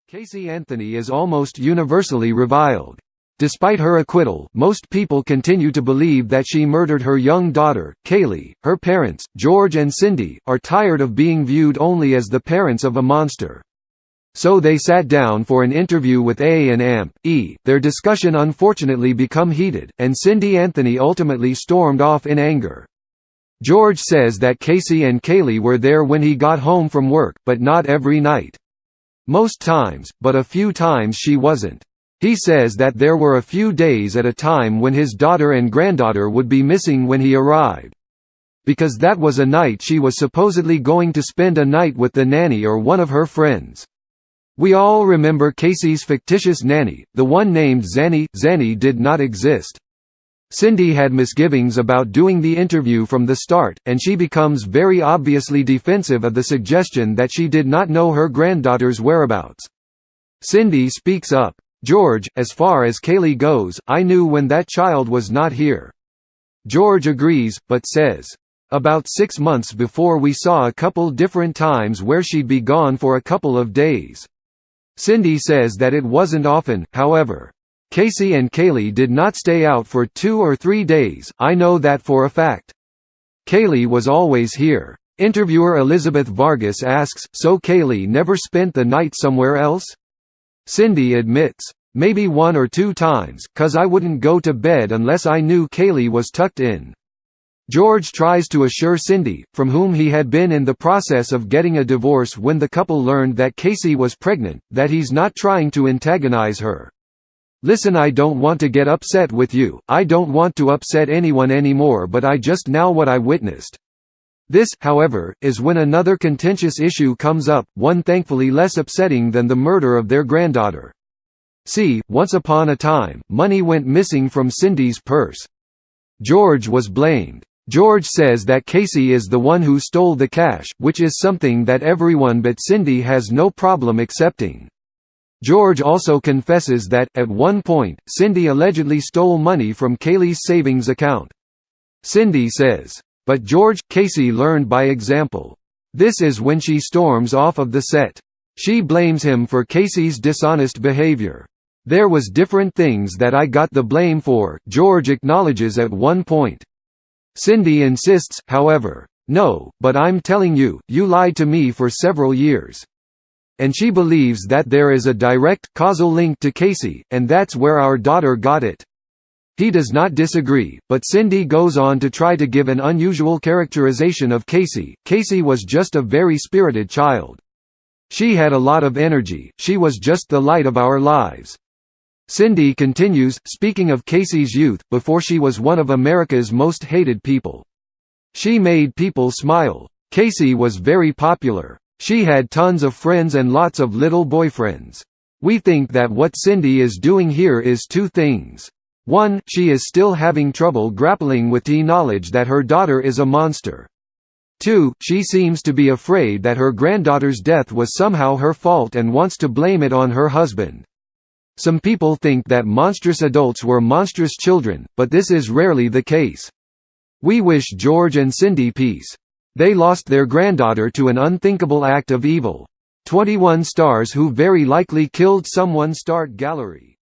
Casey Anthony is almost universally reviled. Despite her acquittal, most people continue to believe that she murdered her young daughter, Caylee. Her parents, George and Cindy, are tired of being viewed only as the parents of a monster. So they sat down for an interview with A&amp. Their discussion unfortunately became heated, and Cindy Anthony ultimately stormed off in anger. George says that Casey and Caylee were there when he got home from work, but not every night. Most times, but a few times she wasn't. He says that there were a few days at a time when his daughter and granddaughter would be missing when he arrived. Because that was a night she was supposedly going to spend a night with the nanny or one of her friends. We all remember Casey's fictitious nanny, the one named Zanny. Zanny did not exist. Cindy had misgivings about doing the interview from the start, and she becomes very obviously defensive of the suggestion that she did not know her granddaughter's whereabouts. Cindy speaks up. George, as far as Caylee goes, I knew when that child was not here. George agrees, but says, about 6 months before we saw a couple different times where she'd be gone for a couple of days. Cindy says that it wasn't often, however. Casey and Caylee did not stay out for 2 or 3 days, I know that for a fact. Caylee was always here. Interviewer Elizabeth Vargas asks, so Caylee never spent the night somewhere else? Cindy admits, maybe 1 or 2 times, 'cause I wouldn't go to bed unless I knew Caylee was tucked in. George tries to assure Cindy, from whom he had been in the process of getting a divorce when the couple learned that Casey was pregnant, that he's not trying to antagonize her. Listen, I don't want to get upset with you, I don't want to upset anyone anymore, but I just know what I witnessed. This, however, is when another contentious issue comes up, one thankfully less upsetting than the murder of their granddaughter. See, once upon a time, money went missing from Cindy's purse. George was blamed. George says that Casey is the one who stole the cash, which is something that everyone but Cindy has no problem accepting. George also confesses that, at one point, Cindy allegedly stole money from Caylee's savings account. Cindy says, but Casey learned by example. This is when she storms off of the set. She blames him for Casey's dishonest behavior. There was different things that I got the blame for, George acknowledges at one point. Cindy insists, however, no, but I'm telling you, you lied to me for several years. And she believes that there is a direct, causal link to Casey, and that's where our daughter got it. He does not disagree, but Cindy goes on to try to give an unusual characterization of Casey. Casey was just a very spirited child. She had a lot of energy, she was just the light of our lives. Cindy continues, speaking of Casey's youth, before she was one of America's most hated people. She made people smile. Casey was very popular. She had tons of friends and lots of little boyfriends. We think that what Cindy is doing here is 2 things. 1, she is still having trouble grappling with the knowledge that her daughter is a monster. 2, she seems to be afraid that her granddaughter's death was somehow her fault and wants to blame it on her husband. Some people think that monstrous adults were monstrous children, but this is rarely the case. We wish George and Cindy peace. They lost their granddaughter to an unthinkable act of evil. 21 stars who very likely killed someone. Start gallery.